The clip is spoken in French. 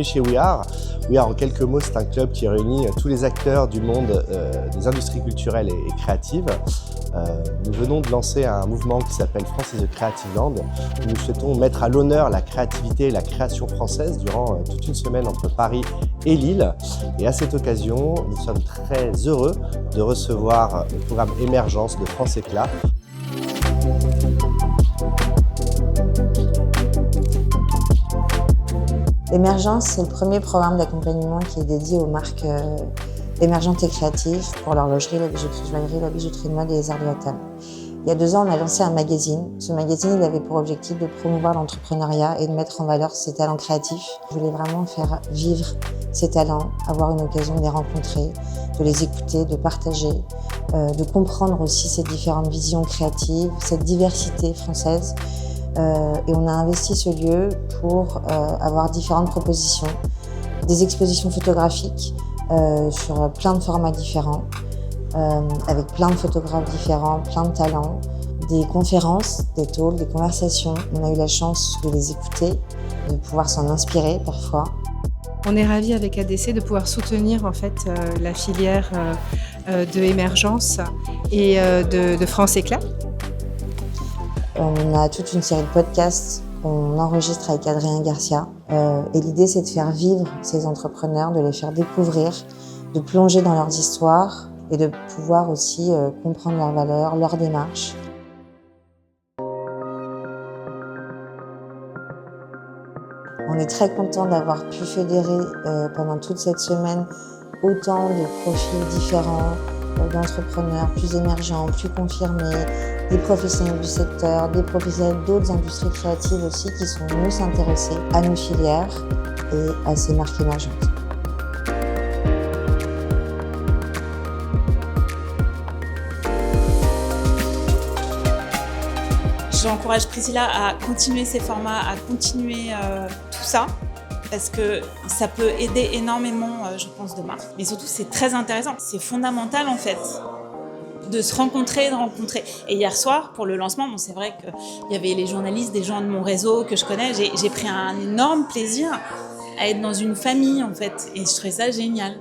chez We Are. We Are, en quelques mots, c'est un club qui réunit tous les acteurs du monde des industries culturelles et créatives. Nous venons de lancer un mouvement qui s'appelle France is a Creative Land, où nous souhaitons mettre à l'honneur la créativité et la création française durant toute une semaine entre Paris et Lille. Et à cette occasion, nous sommes très heureux de recevoir le programme Émergence de France Éclat. Émergence, c'est le premier programme d'accompagnement qui est dédié aux marques émergentes et créatives pour l'horlogerie, la bijouterie joaillerie, la bijouterie de mode et les arts de la table. Il y a 2 ans, on a lancé un magazine. Ce magazine, il avait pour objectif de promouvoir l'entrepreneuriat et de mettre en valeur ses talents créatifs. Je voulais vraiment faire vivre ces talents, avoir une occasion de les rencontrer, de les écouter, de partager, de comprendre aussi ces différentes visions créatives, cette diversité française. Et on a investi ce lieu pour avoir différentes propositions, des expositions photographiques sur plein de formats différents, avec plein de photographes différents, plein de talents, des conférences, des talks, des conversations. On a eu la chance de les écouter, de pouvoir s'en inspirer parfois. On est ravis avec ADC de pouvoir soutenir en fait la filière de Émergence et de France Éclat. On a toute une série de podcasts qu'on enregistre avec Adrien Garcia. Et l'idée, c'est de faire vivre ces entrepreneurs, de les faire découvrir, de plonger dans leurs histoires et de pouvoir aussi comprendre leurs valeurs, leurs démarches. On est très content d'avoir pu fédérer pendant toute cette semaine autant de profils différents, d'entrepreneurs plus émergents, plus confirmés, des professionnels du secteur, des professionnels d'autres industries créatives aussi qui sont venus s'intéresser à nos filières et à ces marques émergentes. J'encourage Priscilla à continuer ses formats, à continuer tout ça, parce que ça peut aider énormément, je pense, de marques. Mais surtout, c'est très intéressant. C'est fondamental, en fait, de se rencontrer, de rencontrer. Et hier soir, pour le lancement, bon, c'est vrai qu'il y avait les journalistes, des gens de mon réseau que je connais. J'ai pris un énorme plaisir à être dans une famille, en fait. Et je trouvais ça génial.